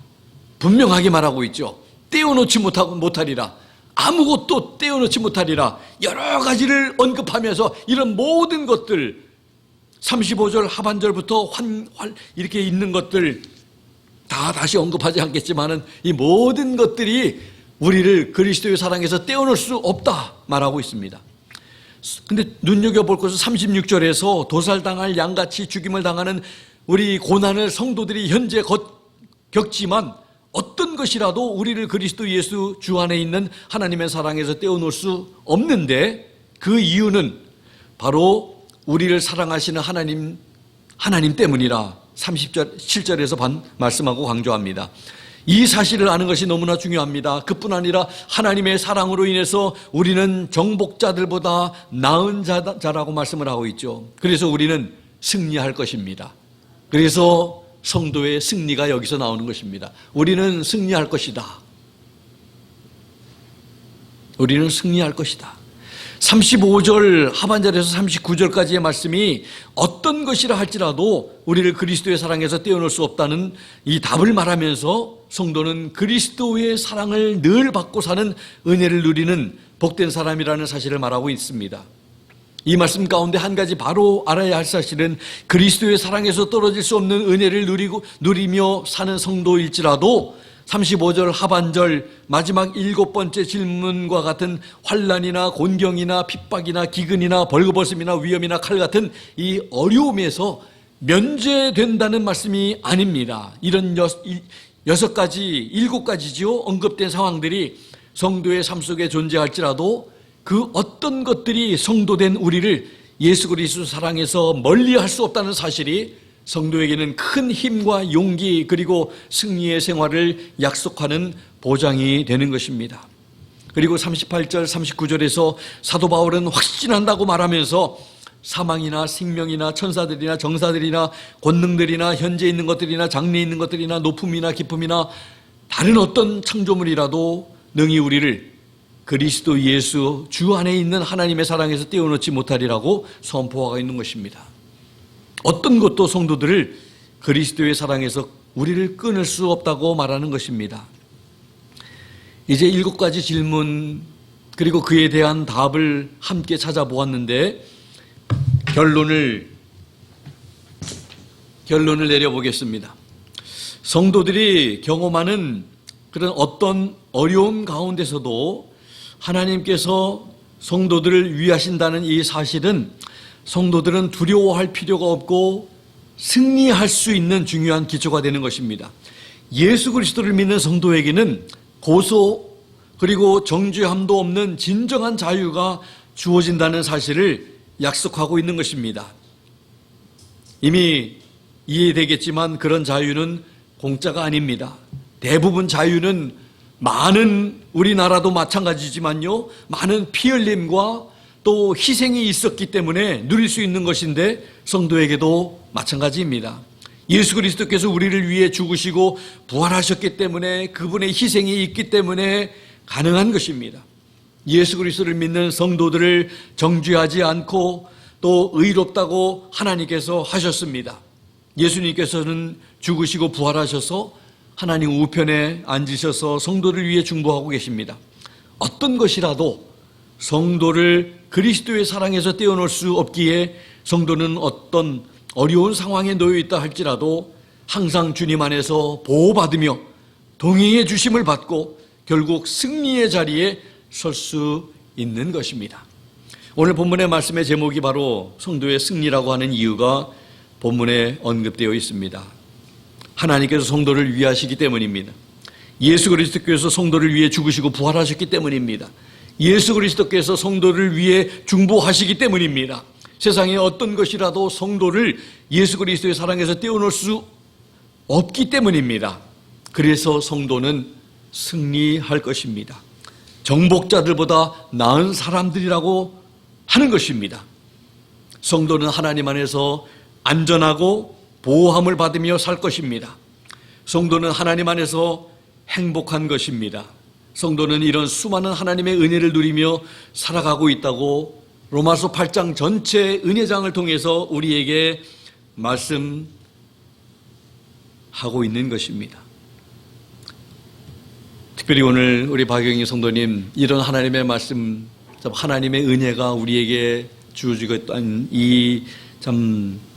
분명하게 말하고 있죠. 떼어놓지 못하리라. 아무것도 떼어놓지 못하리라. 여러 가지를 언급하면서 이런 모든 것들 35절 하반절부터 이렇게 있는 것들 다 다시 언급하지 않겠지만은 이 모든 것들이 우리를 그리스도의 사랑에서 떼어놓을 수 없다 말하고 있습니다. 근데 눈여겨볼 것은 36절에서 도살당할 양같이 죽임을 당하는 우리 고난을 성도들이 현재 겪지만 어떤 것이라도 우리를 그리스도 예수 주 안에 있는 하나님의 사랑에서 떼어놓을 수 없는데 그 이유는 바로 우리를 사랑하시는 하나님 때문이라 37절에서 말씀하고 강조합니다. 이 사실을 아는 것이 너무나 중요합니다. 그뿐 아니라 하나님의 사랑으로 인해서 우리는 정복자들보다 나은 자라고 말씀을 하고 있죠. 그래서 우리는 승리할 것입니다. 그래서 성도의 승리가 여기서 나오는 것입니다. 우리는 승리할 것이다. 우리는 승리할 것이다. 35절 하반절에서 39절까지의 말씀이 어떤 것이라 할지라도 우리를 그리스도의 사랑에서 떼어놓을 수 없다는 이 답을 말하면서 성도는 그리스도의 사랑을 늘 받고 사는 은혜를 누리는 복된 사람이라는 사실을 말하고 있습니다. 이 말씀 가운데 한 가지 바로 알아야 할 사실은 그리스도의 사랑에서 떨어질 수 없는 은혜를 누리며 사는 성도일지라도 35절 하반절 마지막 7번째 질문과 같은 환난이나 곤경이나 핍박이나 기근이나 벌거벗음이나 위험이나 칼 같은 이 어려움에서 면제된다는 말씀이 아닙니다. 이런 6가지, 7가지지요 언급된 상황들이 성도의 삶 속에 존재할지라도 그 어떤 것들이 성도된 우리를 예수 그리스도 사랑에서 멀리할 수 없다는 사실이 성도에게는 큰 힘과 용기 그리고 승리의 생활을 약속하는 보장이 되는 것입니다. 그리고 38절 39절에서 사도 바울은 확신한다고 말하면서 사망이나 생명이나 천사들이나 정사들이나 권능들이나 현재 있는 것들이나 장래에 있는 것들이나 높음이나 기쁨이나 다른 어떤 창조물이라도 능히 우리를 그리스도 예수 주 안에 있는 하나님의 사랑에서 떼어놓지 못하리라고 선포하고 있는 것입니다. 어떤 것도 성도들을 그리스도의 사랑에서 우리를 끊을 수 없다고 말하는 것입니다. 이제 7가지 질문 그리고 그에 대한 답을 함께 찾아보았는데 결론을 내려보겠습니다. 성도들이 경험하는 그런 어떤 어려움 가운데서도 하나님께서 성도들을 위하신다는 이 사실은 성도들은 두려워할 필요가 없고 승리할 수 있는 중요한 기초가 되는 것입니다. 예수 그리스도를 믿는 성도에게는 고소 그리고 정죄함도 없는 진정한 자유가 주어진다는 사실을 약속하고 있는 것입니다. 이미 이해되겠지만 그런 자유는 공짜가 아닙니다. 대부분 자유는 많은 우리나라도 마찬가지지만요. 많은 피 흘림과 또 희생이 있었기 때문에 누릴 수 있는 것인데 성도에게도 마찬가지입니다. 예수 그리스도께서 우리를 위해 죽으시고 부활하셨기 때문에 그분의 희생이 있기 때문에 가능한 것입니다. 예수 그리스도를 믿는 성도들을 정죄하지 않고 또 의롭다고 하나님께서 하셨습니다. 예수님께서는 죽으시고 부활하셔서 하나님 우편에 앉으셔서 성도를 위해 중보하고 계십니다. 어떤 것이라도 성도를 그리스도의 사랑에서 떼어놓을 수 없기에 성도는 어떤 어려운 상황에 놓여 있다 할지라도 항상 주님 안에서 보호받으며 동행의 주심을 받고 결국 승리의 자리에 설 수 있는 것입니다. 오늘 본문의 말씀의 제목이 바로 성도의 승리라고 하는 이유가 본문에 언급되어 있습니다. 하나님께서 성도를 위하시기 때문입니다. 예수 그리스도께서 성도를 위해 죽으시고 부활하셨기 때문입니다. 예수 그리스도께서 성도를 위해 중보하시기 때문입니다. 세상에 어떤 것이라도 성도를 예수 그리스도의 사랑에서 떼어놓을 수 없기 때문입니다. 그래서 성도는 승리할 것입니다. 정복자들보다 나은 사람들이라고 하는 것입니다. 성도는 하나님 안에서 안전하고 보호함을 받으며 살 것입니다. 성도는 하나님 안에서 행복한 것입니다. 성도는 이런 수많은 하나님의 은혜를 누리며 살아가고 있다고 로마서 8장 전체 은혜장을 통해서 우리에게 말씀하고 있는 것입니다. 특별히 오늘 우리 박영희 성도님 이런 하나님의 말씀, 하나님의 은혜가 우리에게 주어지고 있다는 이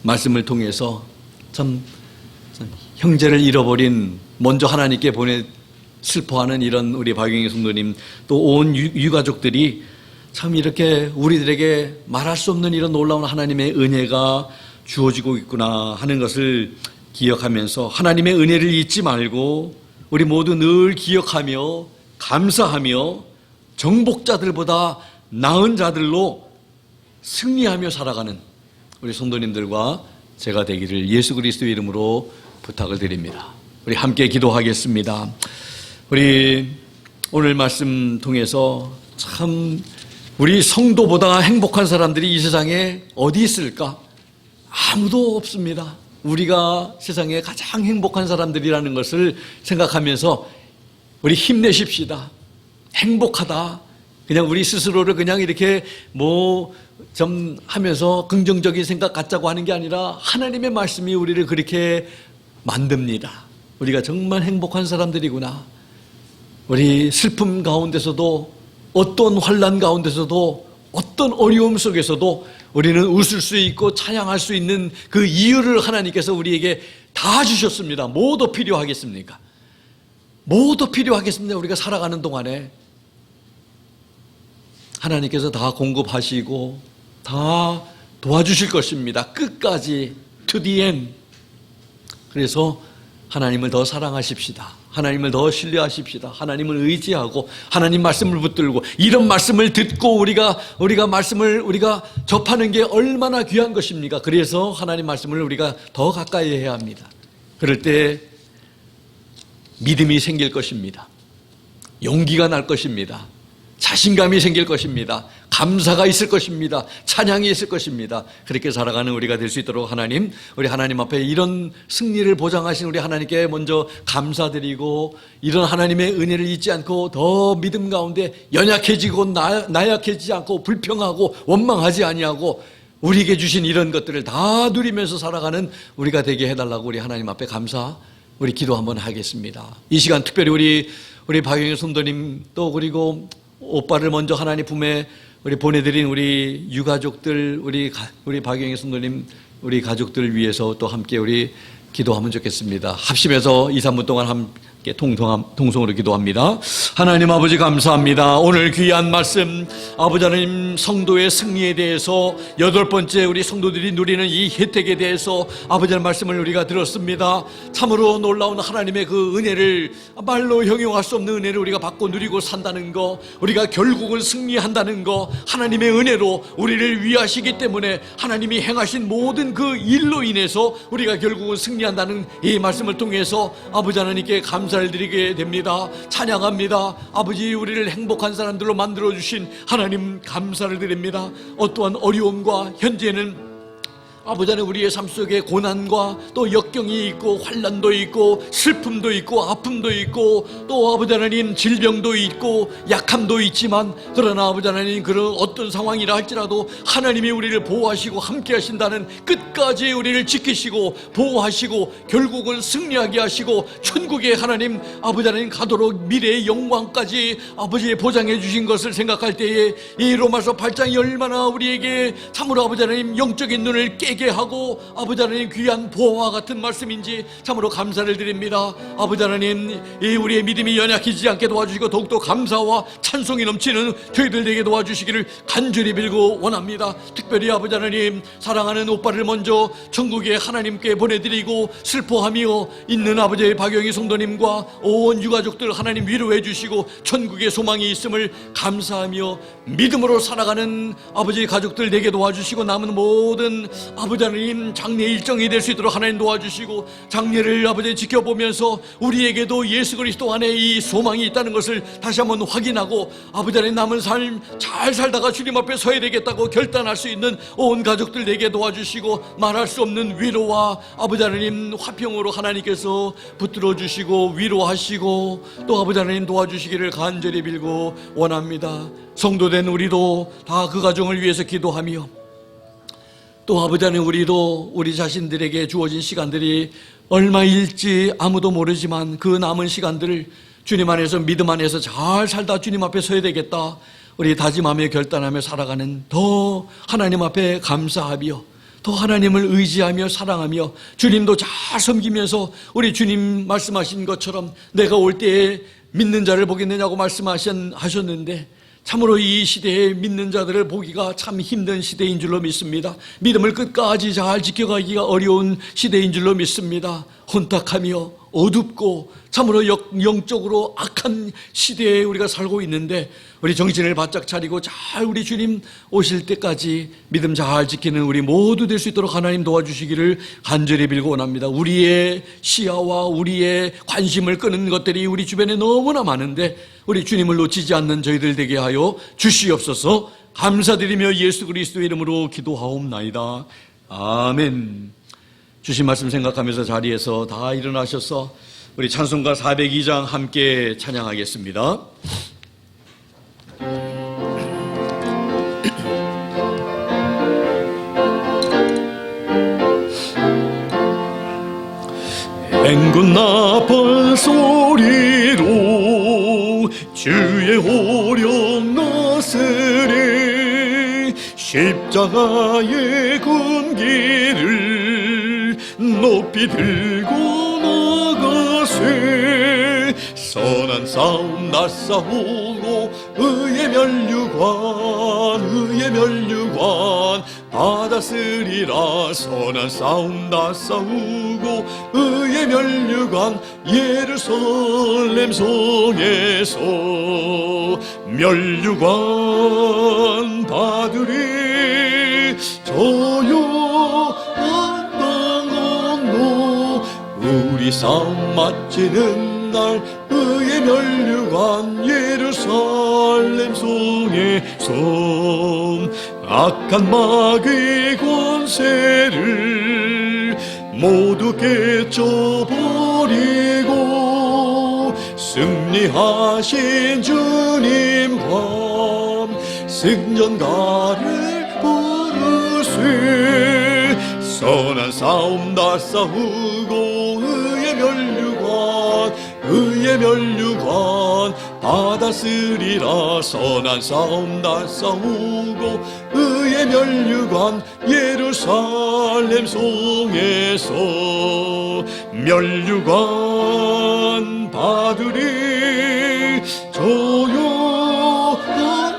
말씀을 통해서 형제를 잃어버린 먼저 하나님께 보내 슬퍼하는 이런 우리 박영희 성도님 또 온 유가족들이 참 이렇게 우리들에게 말할 수 없는 이런 놀라운 하나님의 은혜가 주어지고 있구나 하는 것을 기억하면서 하나님의 은혜를 잊지 말고 우리 모두 늘 기억하며 감사하며 정복자들보다 나은 자들로 승리하며 살아가는 우리 성도님들과 제가 되기를 예수 그리스도의 이름으로 부탁을 드립니다. 우리 함께 기도하겠습니다. 우리 오늘 말씀 통해서 참 우리 성도보다 행복한 사람들이 이 세상에 어디 있을까? 아무도 없습니다. 우리가 세상에 가장 행복한 사람들이라는 것을 생각하면서 우리 힘내십시다. 행복하다. 그냥 우리 스스로를 그냥 이렇게 좀 하면서 긍정적인 생각 갖자고 하는 게 아니라 하나님의 말씀이 우리를 그렇게 만듭니다. 우리가 정말 행복한 사람들이구나. 우리 슬픔 가운데서도 어떤 환난 가운데서도 어떤 어려움 속에서도 우리는 웃을 수 있고 찬양할 수 있는 그 이유를 하나님께서 우리에게 다 주셨습니다. 뭐 더 필요하겠습니까? 뭐 더 필요하겠습니까? 우리가 살아가는 동안에 하나님께서 다 공급하시고 다 도와주실 것입니다. 끝까지 to the end. 그래서 하나님을 더 사랑하십시다. 하나님을 더 신뢰하십시다. 하나님을 의지하고 하나님 말씀을 붙들고 이런 말씀을 듣고 우리가 말씀을 접하는 게 얼마나 귀한 것입니까? 그래서 하나님 말씀을 우리가 더 가까이 해야 합니다. 그럴 때 믿음이 생길 것입니다. 용기가 날 것입니다. 자신감이 생길 것입니다. 감사가 있을 것입니다. 찬양이 있을 것입니다. 그렇게 살아가는 우리가 될 수 있도록 우리 하나님 앞에 이런 승리를 보장하신 우리 하나님께 먼저 감사드리고 이런 하나님의 은혜를 잊지 않고 더 믿음 가운데 연약해지고 나약해지지 않고 불평하고 원망하지 아니하고 우리에게 주신 이런 것들을 다 누리면서 살아가는 우리가 되게 해달라고 우리 하나님 앞에 우리 기도 한번 하겠습니다. 이 시간 특별히 우리 박영희 성도님 또 그리고 오빠를 먼저 하나님 품에 우리 보내드린 우리 유가족들, 우리 박영희 성도님, 우리 가족들을 위해서 또 함께 우리 기도하면 좋겠습니다. 합심해서 2, 3분 동안 함께 통성으로 기도합니다. 하나님 아버지 감사합니다. 오늘 귀한 말씀 아버지 하나님 성도의 승리에 대해서 8번째 우리 성도들이 누리는 이 혜택에 대해서 아버지 하나님 말씀을 우리가 들었습니다. 참으로 놀라운 하나님의 그 은혜를 말로 형용할 수 없는 은혜를 우리가 받고 누리고 산다는 거, 우리가 결국은 승리한다는 거, 하나님의 은혜로 우리를 위하시기 때문에 하나님이 행하신 모든 그 일로 인해서 우리가 결국은 승리한다는 이 말씀을 통해서 아버지 하나님께 감사를 드리게 됩니다. 찬양합니다. 아버지 우리를 행복한 사람들로 만들어주신 하나님 감사를 드립니다. 어떠한 어려움과 현재는 아버지 하나님, 우리의 삶 속에 고난과 또 역경이 있고 환난도 있고 슬픔도 있고 아픔도 있고 또 아버지 하나님 질병도 있고 약함도 있지만, 그러나 아버지 하나님 그런 어떤 상황이라 할지라도 하나님이 우리를 보호하시고 함께 하신다는, 끝까지 우리를 지키시고 보호하시고 결국은 승리하게 하시고 천국에 하나님 아버지 하나님 가도록 미래의 영광까지 아버지 보장해 주신 것을 생각할 때에 이 로마서 8장이 얼마나 우리에게 참으로 아버지 하나님 영적인 눈을 깨게 하고 아버지 하나님 귀한 보호와 같은 말씀인지 참으로 감사를 드립니다. 아버지 하나님, 이 우리의 믿음이 연약해지지 않게 도와주시고 더욱더 감사와 찬송이 넘치는 저희들 되게 도와주시기를 간절히 빌고 원합니다. 특별히 아버지 하나님, 사랑하는 오빠를 먼저 천국에 하나님께 보내드리고 슬퍼하며 있는 아버지의 박영희 성도님과 온 유가족들 하나님 위로해 주시고 천국에 소망이 있음을 감사하며 믿음으로 살아가는 아버지 가족들 되게 도와주시고, 남은 모든 아버지 하나님 장례 일정이 될 수 있도록 하나님 도와주시고, 장례를 아버지 지켜보면서 우리에게도 예수 그리스도 안에 이 소망이 있다는 것을 다시 한번 확인하고 아버지 하나님 남은 삶 잘 살다가 주님 앞에 서야 되겠다고 결단할 수 있는 온 가족들 되게 도와주시고, 말할 수 없는 위로와 아버지 하나님 화평으로 하나님께서 붙들어 주시고 위로하시고 또 아버지 하나님 도와주시기를 간절히 빌고 원합니다. 성도된 우리도 다 그 가정을 위해서 기도하며, 또 아버지 하나님 우리도 우리 자신들에게 주어진 시간들이 얼마일지 아무도 모르지만 그 남은 시간들을 주님 안에서 믿음 안에서 잘 살다 주님 앞에 서야 되겠다, 우리 다짐하며 결단하며 살아가는, 더 하나님 앞에 감사하며 더 하나님을 의지하며 사랑하며 주님도 잘 섬기면서 우리 주님 말씀하신 것처럼 내가 올 때에 믿는 자를 보겠느냐고 말씀하셨는데, 참으로 이 시대에 믿는 자들을 보기가 참 힘든 시대인 줄로 믿습니다. 믿음을 끝까지 잘 지켜가기가 어려운 시대인 줄로 믿습니다. 혼탁하며 어둡고 참으로 영적으로 악한 시대에 우리가 살고 있는데, 우리 정신을 바짝 차리고 잘 우리 주님 오실 때까지 믿음 잘 지키는 우리 모두 될 수 있도록 하나님 도와주시기를 간절히 빌고 원합니다. 우리의 시야와 우리의 관심을 끄는 것들이 우리 주변에 너무나 많은데 우리 주님을 놓치지 않는 저희들 되게 하여 주시옵소서. 감사드리며 예수 그리스도의 이름으로 기도하옵나이다. 아멘. 주신 말씀 생각하면서 자리에서 다 일어나셔서 우리 찬송가 402장 함께 찬양하겠습니다. 앵군 나팔 소리로 주의 오령 나서리, 십자가의 군기를 높이 들고 나가세. 선한 싸움 나싸우고 의의 멸류관 받았으리라. 선한 싸움 나싸우고 의의 멸류관 예루살렘 성에서 멸류관 받으리. 조용한 땅 건너 우리 싸움 마치는 날 의의 멸류관 예루살렘 성에서 악한 마귀의 권세를 모두 깨쳐버리고 승리하신 주님과 승전가를 부르세. 선한 싸움 다 싸우고 의의 멸류관 받았으리라. 선한 싸움 다 싸우고 의의 멸류관 예루살렘 성에서 멸류관 받으리. 조용한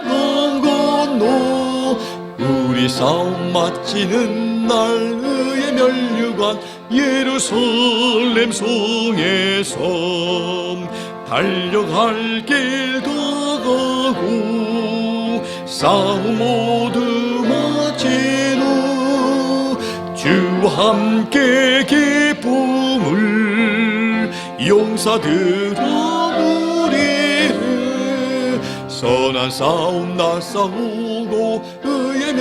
땅 건너 우리 싸움 마치는 날 의의 멸류관 예루살렘 성에서 달려갈 길 더 가고 싸움 모두 마친 후 주와 함께 기쁨을 용사들아 누리리. 선한 싸움 다 싸우고 의의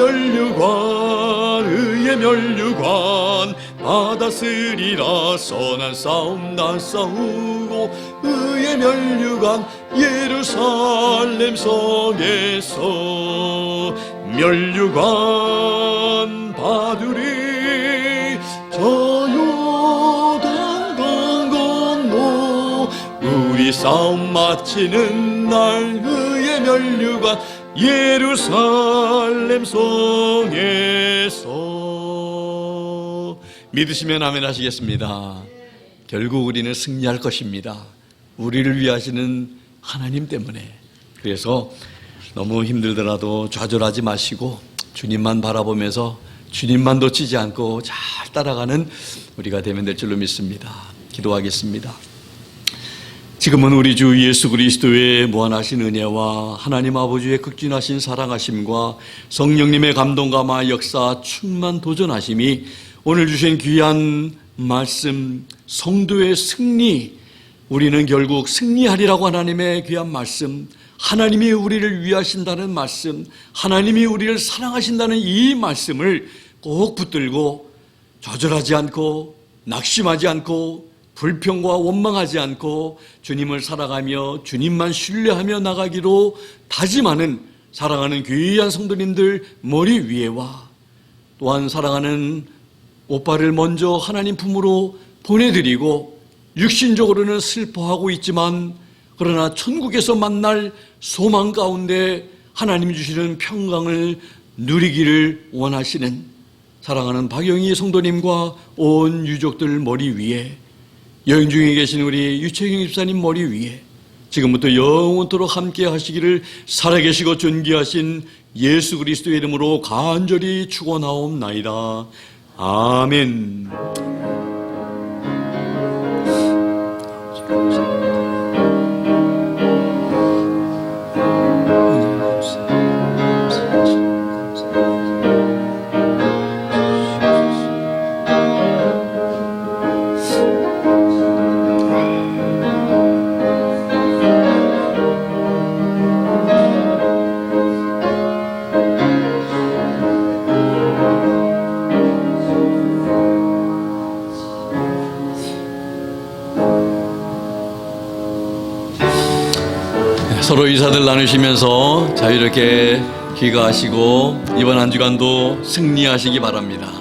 의의 면류관 받았으리라. 선한 싸움 나 싸우고 의의 면류관 예루살렘 성에서 면류관 받으리. 저 요단 강 건너 우리 싸움 마치는 날 의의 면류관 예루살렘 성에서. 믿으시면 아멘 하시겠습니다. 결국 우리는 승리할 것입니다. 우리를 위하시는 하나님 때문에. 그래서 너무 힘들더라도 좌절하지 마시고 주님만 바라보면서 주님만 놓치지 않고 잘 따라가는 우리가 되면 될 줄로 믿습니다. 기도하겠습니다. 지금은 우리 주 예수 그리스도의 무한하신 은혜와 하나님 아버지의 극진하신 사랑하심과 성령님의 감동감화 역사 충만 도전하심이 오늘 주신 귀한 말씀 성도의 승리, 우리는 결국 승리하리라고 하나님의 귀한 말씀, 하나님이 우리를 위하신다는 말씀, 하나님이 우리를 사랑하신다는 이 말씀을 꼭 붙들고 좌절하지 않고 낙심하지 않고 불평과 원망하지 않고 주님을 살아가며 주님만 신뢰하며 나가기로 다짐하는 사랑하는 귀한 성도님들 머리 위에와 또한 사랑하는 오빠를 먼저 하나님 품으로 보내드리고 육신적으로는 슬퍼하고 있지만 그러나 천국에서 만날 소망 가운데 하나님 주시는 평강을 누리기를 원하시는 사랑하는 박영희 성도님과 온 유족들 머리 위에, 여행 중에 계신 우리 유채경 집사님 머리 위에 지금부터 영원토록 함께 하시기를 살아계시고 존귀하신 예수 그리스도의 이름으로 간절히 축원하옵나이다. 아멘. 서로 인사들 나누시면서 자유롭게 귀가하시고 이번 한 주간도 승리하시기 바랍니다.